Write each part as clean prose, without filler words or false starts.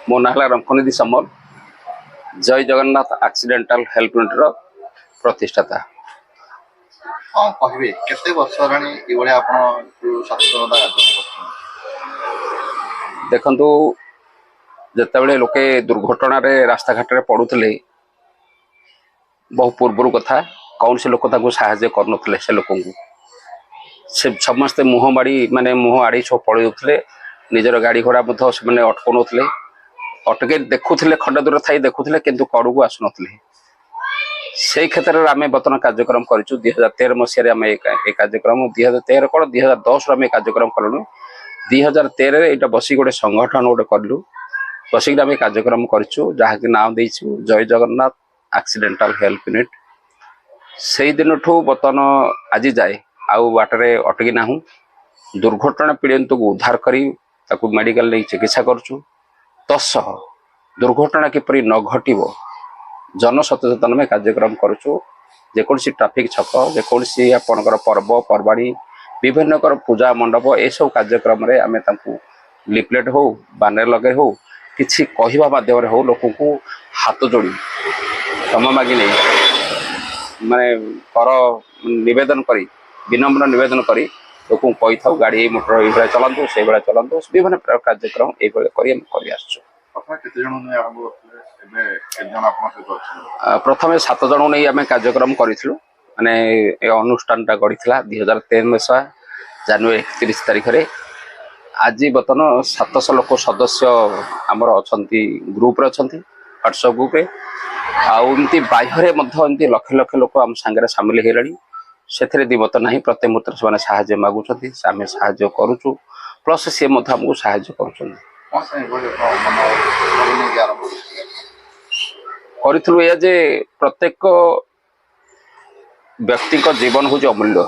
मो ना रंकनिधि समल जय जगन्नाथ एक्सीडेंटल हेल्प यूनिट प्रतिष्ठाता। हाँ कहबे केते वर्ष हेलाणी एभଳି आपण सचेतनता कार्यक्रम करछन? देखंतु जेतेबेले लोके दुर्घटना रे रास्ता घाट रे पड़ुथिले बहु पूर्वर कथा कौन से लोक ताको सहायता करनथिले से लोकंकु से समस्ते मुह माड़ी माने मुह आड़ी सब पळेउथिले निजर गाड़ी घोड़ा मध्य से माने अटकोनथिले अटके देखुथिले खंड दूर थाई देखुथिले किंतु कड़ू आसुनथिले से क्षेत्र में आम बर्तमान कार्यक्रम करूँ 2013 मसीह आम ए कार्यक्रम 2013 कौन 2010 आम कार्यक्रम कलु 2013 यहाँ बस गोटे संगठन गोटे कलु बसिक आम कार्यक्रम करूँ जहाँकि नाम देचु जय जगन्नाथ एक्सीडेंटल हेल्प यूनिट से दिन ठू बर्तमान आज जाए आउ बाटरे अटकी ना दुर्घटना पीड़ित को उद्धार कर मेडिकल नहीं चिकित्सा करुँ तत्सह दुर्घटना किपरि न घटव जन सचेतन में कार्यक्रम करुँ जेकोसी ट्राफिक छक जेकोसी आपणकर पर्व पर्वाणी विभिन्न पूजा मंडप ये सब कार्यक्रम रे आमे तांकु लिफलेट हो बानर लगे हो किसी कहवा माध्यम हो लोक को हाथ जोड़ी क्षमा मागी नहीं माने कर निवेदन करी विनम्र निवेदन करी लोक कही था गाड़ी मोटर ये चलातु से चलातु विभिन्न प्रकार कार्यक्रम ये कर आसचु। प्रथम 7 जन नहीं आम कार्यक्रम करूँ माने अनुष्ठान गढ़ी 2013 मसीहा जनवरी 31 तारीख रे आज बर्तमान 700 लोक सदस्य आमर अच्छा ग्रुप रे अच्छा व्हाट्सएप ग्रुप रे आमती बाह्य एमती लक्ष लक्ष लोक आम सांगे सामिल होगा से दिमत ना प्रत्येक मुहूर्त से मागुंट आम सा करुचु प्लस सी आमको सा करूँ या जे प्रत्येक व्यक्ति जीवन हूँ अमूल्य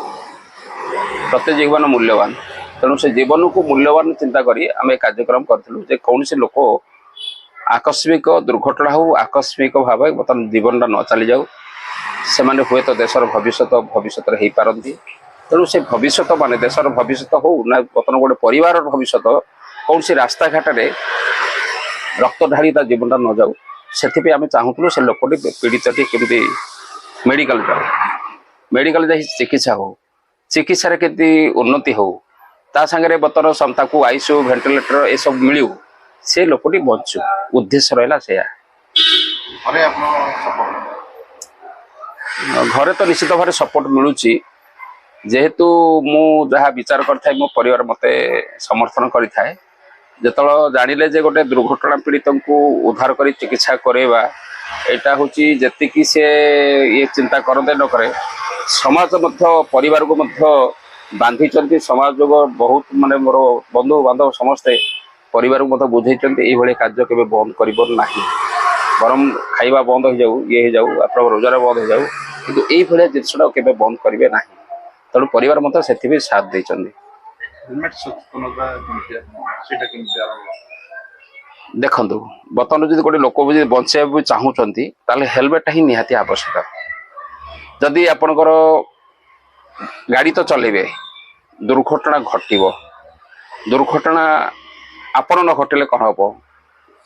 प्रत्येक जीवन मूल्यवान तेणु से जीवन को मूल्यवान चिंता करी आम कार्यक्रम करूँ कौन से लोक आकस्मिक दुर्घटना हो आकस्मिक भाव बर्तमान जीवन न चली जाऊ से माने हुए तो देशर भविष्य हो पारती तेणु से भविष्य मान देशर भविष्य हो ना बर्तमान गोटे परिवार भविष्य कौन सी रास्ता घाट रे रक्त ढाड़ी जीवन न जाऊ से आम चाहूँ से लोक पीड़ित केमती मेडिकल जाओ मेडिकल जा चिकित्सा हो चिकित्सा केमती उन्नति हो ता सांगे बर्तमान ताकू आईसीयू वेंटिलेटर ये सब मिलू से लोकटी बचु उद्देश्य रहा से घरे तो निश्चित भाव सपोर्ट मिलूँ जेहेतु मु जहाँ विचार कर मो परिवार मते समर्थन करें जो जानिले जे गोटे दुर्घटना पीड़ित को उद्धार कर चिकित्सा करवा यहाँ हूँ जी से ये चिंता करते न करे समाज परिवार को बांधी समाज बहुत माने मोर बंधु बांधव समस्ते परिवार को बुझे ये कार्य के बंद कर बरम खाइबा बंद हो जाऊ ये हो जाऊ आप रोजगार बंद हो जाऊ कि ये जिनसा के बंद करेंगे ना तेणु परिवार मत से साथ देते। देखु बर्तमान जो गोटे लोक बचाइबा चाहूँगी हेलमेट ही निहाती आवश्यक जदि आपणकर गाड़ी तो चलेबे दुर्घटना घटव दुर्घटना आपण न घटिले कौन हम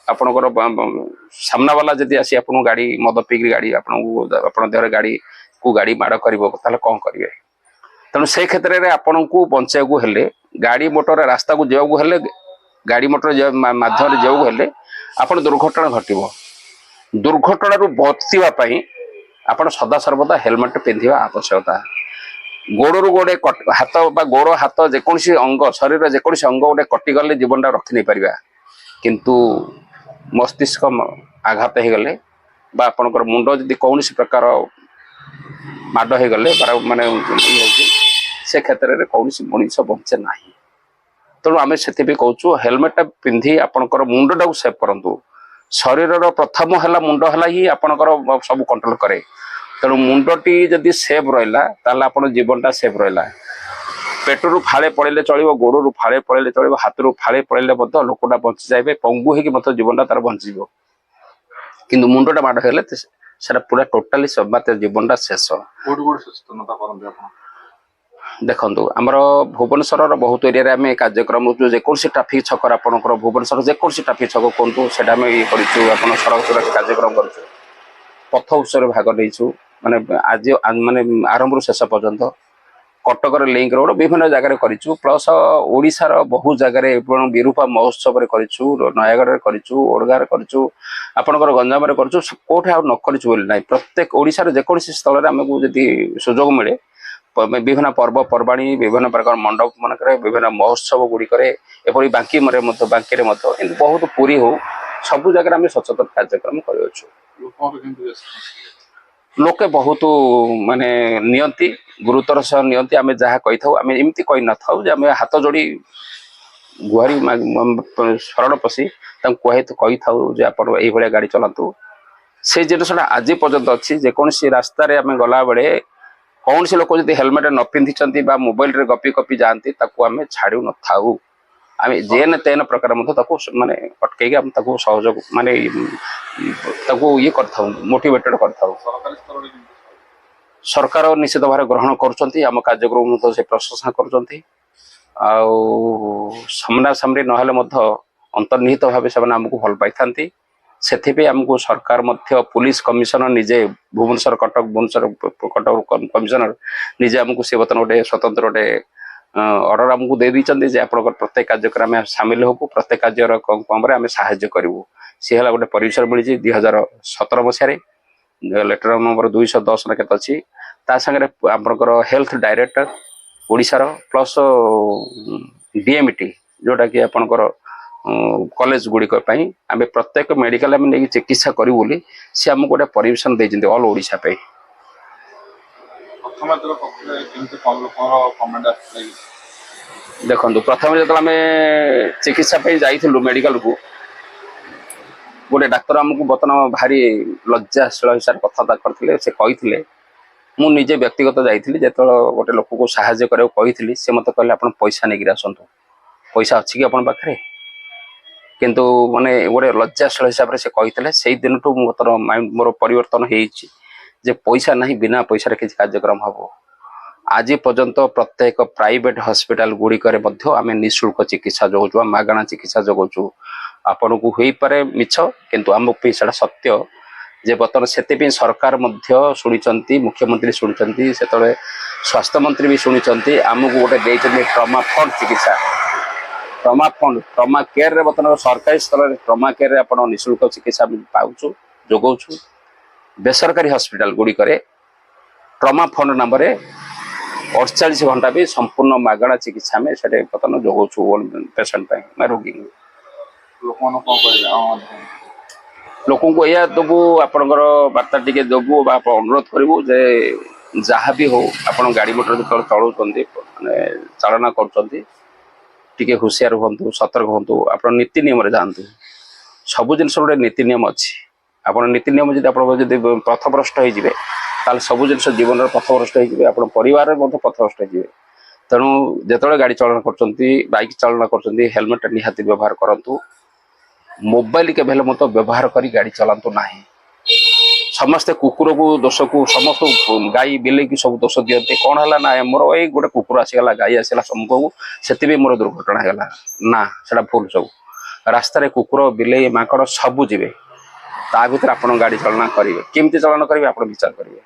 आपणकर सामना वाला जदि आसी आपन गाड़ी मद पीक गाड़ी आपण देह गाड़ी को गाड़ी माड़ कर कौन करेंगे तेणु से क्षेत्र में आपण को बचाइबू हेले गाड़ी मोटर रास्ता को जावाकू हेले गाड़ी मोटर माध्यम जावाकू हेले आपण दुर्घटना घटव दुर्घटना बचवाई आपण सदा सर्वदा हेलमेट पिंधा आवश्यकता गोड़ू गोटे हाथ गोड़ हाथ जेकोसी अंग शरीर जेकोसी अंग गोटे कटिगले जीवन रखी नहीं पारिबा किंतु मस्तिष्क आघात हो गले आपणकर मुंड जदि कौन प्रकार माड हो गले माने से क्षेत्र में कौन मनीष बचे ना तेणु आम से कहूँ हेलमेट पिंधि आपणकर मुंडटा को सेव करूँ शरीर प्रथम है मुंड है ही आपणकर सब कंट्रोल करे तेणु मुंडटी जदि सेव रहा आप जीवनटा सेव रहा पेटरू फाड़े पड़े चलो गोड़ू फाड़े पड़े चलो हाथ फाड़े पड़े लोकटा बची जाए पंगु हो जीवनटा तार बची कि मुंडटा माड़ हेले से पूरा टोटाली सब जीवनटा शेष ଦେଖନ୍ତୁ ଆମର ଭୁବନେଶ୍ୱରର ବହୁତ ଏରିଆରେ ଆମେ କାର୍ଯ୍ୟକ୍ରମ ଯେକୌଣସି ଟ୍ରାଫିକ୍ ଛକରେ ଆପଣଙ୍କର ଭୁବନେଶ୍ୱର ଯେକୌଣସି ଟ୍ରାଫିକ୍ ଛକ କୁହନ୍ତୁ ସେଇଟା ଆମେ ଇଏ କରିଛୁ ଆପଣ ସଡ଼କ ସୁରକ୍ଷା କାର୍ଯ୍ୟକ୍ରମ କରିଛୁ ପଥ ଉତ୍ସବରେ ଭାଗ ନେଇଛୁ ମାନେ ଆଜି ମାନେ ଆରମ୍ଭରୁ ଶେଷ ପର୍ଯ୍ୟନ୍ତ କଟକର ଲିଙ୍କ ରୋଡ ବିଭିନ୍ନ ଜାଗାରେ କରିଛୁ ପ୍ଲସ୍ ଓଡ଼ିଶାର ବହୁ ଜାଗାରେ ଏବଂ ବିରୂପା ମହୋତ୍ସବରେ କରିଛୁ ନୟାଗଡ଼ରେ କରିଛୁ ଓଡଗାଁରେ କରିଛୁ ଆପଣଙ୍କର ଗଞ୍ଜାମରେ କରିଛୁ କୋଉଠି ଆଉ ନ କରିଛୁ ବୋଲି ନାହିଁ ପ୍ରତ୍ୟେକ ଓଡ଼ିଶାର ଯେକୌଣସି ସ୍ଥଳରେ ଆମକୁ ଯଦି ସୁଯୋଗ ମିଳେ ବିଭିନ୍ନ ପର୍ବପର୍ବାଣୀ ବିଭିନ୍ନ ପ୍ରକାର ମଣ୍ଡପ ମାନଙ୍କରେ ବିଭିନ୍ନ ମହୋତ୍ସବ ଗୁଡ଼ିକରେ ଏପରି ବାଙ୍କିରେ ମଧ୍ୟ ଏମିତି ବହୁତ ପୁରୀ ହଉ ସବୁ ଜାଗାରେ ଆମେ ସଚେତନ କାର୍ଯ୍ୟକ୍ରମ କରିଅଛୁ ଲୋକଙ୍କର କେମିତି ରେସ୍ପନ୍ସ? ଲୋକେ ବହୁତ ମାନେ ନିଅନ୍ତି ଗୁରୁତର ସହ ନିଅନ୍ତି ଆମେ ଯାହା କହିଥାଉ ଆମେ ଏମିତି କହିନଥାଉ ଯେ ଆମେ ହାତ ଯୋଡ଼ି ଗୁହାରି ଶରଣ ପଶି ତାଙ୍କୁ କହିଥାଉ ଯେ ଆପଣ ଏଇଭଳିଆ ଗାଡ଼ି ଚଲାନ୍ତୁ ସେ ଜିନିଷଟା ଆଜି ପର୍ଯ୍ୟନ୍ତ ଅଛି ଯେକୌଣସି ରାସ୍ତାରେ ଆମେ ଗଲାବେଳେ କୌଣସି ଲୋକ ଯଦି ହେଲମେଟ ନ ପିନ୍ଧିଛନ୍ତି ବା ମୋବାଇଲରେ ଗପି ଯାଆନ୍ତି ତାକୁ ଆମେ ଛାଡ଼ୁ ନଥାଉ ଆମେ ଯେନ ତେନ ପ୍ରକାର ମଧ୍ୟ ତାକୁ ମାନେ ଅଟକେଇକି ଆମେ ତାକୁ ସହଯୋଗ ମାନେ ତାକୁ ଇଏ କରିଥାଉ ମୋଟିଭେଟେଡ କରିଥାଉ ସରକାରୀ ସ୍ତରରେ କେମିତି? ସରକାର ନିଶ୍ଚିତ ଭାବରେ ଗ୍ରହଣ କରୁଛନ୍ତି ଆମ କାର୍ଯ୍ୟକ୍ରମ ମଧ୍ୟ ସେ ପ୍ରଶଂସା କରୁଛନ୍ତି ଆଉ ସାମ୍ନାସାମ୍ନି ନହେଲେ ମଧ୍ୟ ଅନ୍ତର୍ନିହିତ ଭାବେ ସେମାନେ ଆମକୁ ଭଲ ପାଇଥାନ୍ତି ସେଥିପାଇଁ ଆମକୁ ସରକାର ମଧ୍ୟ ପୁଲିସ କମିଶନର ନିଜେ ଭୁବନେଶ୍ୱର କଟକ କମିଶନର ନିଜେ ଆମକୁ ସେ ବର୍ତ୍ତମାନ ଗୋଟେ ସ୍ୱତନ୍ତ୍ର ଗୋଟେ ଅର୍ଡର ଆମକୁ ଦେଇ ଦେଇଛନ୍ତି ଯେ ଆପଣଙ୍କର ପ୍ରତ୍ୟେକ କାର୍ଯ୍ୟକ୍ରମ ଆମେ ସାମିଲ ହେବୁ ପ୍ରତ୍ୟେକ କାର୍ଯ୍ୟର କମରେ ଆମେ ସାହାଯ୍ୟ କରିବୁ ସିଏ ହେଲା ଗୋଟେ ପରିସର ମିଳିଛି 2017 ମସିହାରେ ଲେଟର ନମ୍ବର 210 ନା କେତେ ଅଛି ତା ସାଙ୍ଗରେ ଆପଣଙ୍କର ହେଲ୍ଥ ଡାଇରେକ୍ଟର ଓଡ଼ିଶାର ପ୍ଲସ୍ DMT ଯୋଉଟାକି ଆପଣଙ୍କର କଲେଜ ଗୁଡ଼ିକ ପାଇଁ ଆମେ ପ୍ରତ୍ୟେକ ମେଡିକାଲ ଆମେ ନେଇକି ଚିକିତ୍ସା କରିବୁ ବୋଲି ସେ ଆମକୁ ଗୋଟେ ପରିମିଶନ ଦେଇଛନ୍ତି ଅଲ୍ ଓଡ଼ିଶା ପାଇଁ ପ୍ରଥମେ କେମିତି କମ ଲୋକଙ୍କର କମେଣ୍ଟ ଆସିଥିଲା? ଦେଖନ୍ତୁ ପ୍ରଥମେ ଯେତେବେଳେ ଆମେ ଚିକିତ୍ସା ପାଇଁ ଯାଇଥିଲୁ ମେଡିକାଲକୁ ଗୋଟେ ଡାକ୍ତର ଆମକୁ ବର୍ତ୍ତମାନ ଭାରି ଲଜ୍ଜାଶୀଳ ହିସାବରେ କଥାବାର୍ତ୍ତା କରିଥିଲେ ସେ କହିଥିଲେ ମୁଁ ନିଜେ ବ୍ୟକ୍ତିଗତ ଯାଇଥିଲି ଯେତେବେଳେ ଗୋଟେ ଲୋକକୁ ସାହାଯ୍ୟ କରିବାକୁ କହିଥିଲି ସେ ମୋତେ କହିଲେ ଆପଣ ପଇସା ନେଇକିରି ଆସନ୍ତୁ ପଇସା ଅଛି କି ଆପଣଙ୍କ ପାଖରେ କିନ୍ତୁ ମାନେ ଗୋଟେ ଲଜ୍ଜାଶୀଳ ହିସାବରେ ସେ କହିଥିଲେ ସେଇ ଦିନଠୁ ମୋର ପରିବର୍ତ୍ତନ ହେଇଛି ଯେ ପଇସା ନାହିଁ ବିନା ପଇସାରେ କିଛି କାର୍ଯ୍ୟକ୍ରମ ହବ ଆଜି ପର୍ଯ୍ୟନ୍ତ ପ୍ରତ୍ୟେକ ପ୍ରାଇଭେଟ ହସ୍ପିଟାଲ ଗୁଡ଼ିକରେ ମଧ୍ୟ ଆମେ ନିଃଶୁଳ୍କ ଚିକିତ୍ସା ଯୋଗାଉଛୁ ମାଗଣା ଚିକିତ୍ସା ଯୋଗାଉଛୁ ଆପଣଙ୍କୁ ହୋଇପାରେ ମିଛ କିନ୍ତୁ ଆମ ପାଇଁ ସେଟା ସତ୍ୟ ଯେ ବର୍ତ୍ତମାନ ସେଥିପାଇଁ ସରକାର ମଧ୍ୟ ଶୁଣିଛନ୍ତି ମୁଖ୍ୟମନ୍ତ୍ରୀ ଶୁଣିଛନ୍ତି ସେତେବେଳେ ସ୍ୱାସ୍ଥ୍ୟମନ୍ତ୍ରୀ ବି ଶୁଣିଛନ୍ତି ଆମକୁ ଗୋଟେ ଦେଇଛନ୍ତି ଟ୍ରମା ଫଣ୍ଡ ଚିକିତ୍ସା ଟ୍ରମା କେୟାରରେ ବର୍ତ୍ତମାନ ସରକାରୀ ସ୍ତରରେ ଟ୍ରମା କେୟାରରେ ଆପଣ ନିଃଶୁଳ୍କ ଚିକିତ୍ସା ପାଉଛୁ ଯୋଗାଉଛୁ ବେସରକାରୀ ହସ୍ପିଟାଲ ଗୁଡ଼ିକରେ ଟ୍ରମା ଫଣ୍ଡ ନାମରେ 48 ଘଣ୍ଟା ବି ସମ୍ପୂର୍ଣ୍ଣ ମାଗଣା ଚିକିତ୍ସା ଆମେ ସେଠି ବର୍ତ୍ତମାନ ଯୋଗାଉଛୁ ପେସେଣ୍ଟ ପାଇଁ ରୋଗୀ ଲୋକମାନଙ୍କୁ କଣ କହିବେ? ଲୋକଙ୍କୁ ଏଇଆ ଦେବୁ ଆପଣଙ୍କର ବାର୍ତ୍ତା ଟିକେ ଦେବୁ ବା ଅନୁରୋଧ କରିବୁ ଯେ ଯାହା ବି ହଉ ଆପଣ ଗାଡ଼ି ମଟର ଯେତେବେଳେ ଚଳାଉଛନ୍ତି ମାନେ ଚାଳନା କରୁଛନ୍ତି ଟିକେ ହୁସିଆର ହୁଅନ୍ତୁ ସତର୍କ ହୁଅନ୍ତୁ ଆପଣ ନୀତି ନିୟମରେ ଯାଆନ୍ତୁ ସବୁ ଜିନିଷ ଗୋଟେ ନୀତି ନିୟମ ଅଛି ଆପଣ ନୀତି ନିୟମ ଯଦି ଆପଣଙ୍କ ଯଦି ପଥଭ୍ରଷ୍ଟ ହେଇଯିବେ ତାହେଲେ ସବୁ ଜିନିଷ ଜୀବନରେ ପଥଭ୍ରଷ୍ଟ ହେଇଯିବେ ଆପଣ ପରିବାରରେ ମଧ୍ୟ ପଥଭ୍ରଷ୍ଟ ହେଇଯିବେ ତେଣୁ ଯେତେବେଳେ ଗାଡ଼ି ଚାଳନା କରୁଛନ୍ତି ବାଇକ୍ ଚାଳନା କରୁଛନ୍ତି ହେଲମେଟ ନିହାତି ବ୍ୟବହାର କରନ୍ତୁ ମୋବାଇଲ କେବେ ହେଲେ ମଧ୍ୟ ବ୍ୟବହାର କରି ଗାଡ଼ି ଚଲାନ୍ତୁ ନାହିଁ ସମସ୍ତେ କୁକୁରକୁ ଦୋଷକୁ ସମସ୍ତଙ୍କୁ ଗାଈ ବିଲେଇକି ସବୁ ଦୋଷ ଦିଅନ୍ତି କ'ଣ ହେଲା ନା ମୋର ଏଇ ଗୋଟେ କୁକୁର ଆସିଗଲା ଗାଈ ଆସିଗଲା ସମ୍ମୁଖକୁ ସେଥିପାଇଁ ମୋର ଦୁର୍ଘଟଣା ହେଇଗଲା ନା ସେଟା ଭୁଲ ସବୁ ରାସ୍ତାରେ କୁକୁର ବିଲେଇ ମାଙ୍କଡ଼ ସବୁ ଯିବେ ତା ଭିତରେ ଆପଣ ଗାଡ଼ି ଚାଳନା କରିବେ କେମିତି ଚାଳନା କରିବେ ଆପଣ ବିଚାର କରିବେ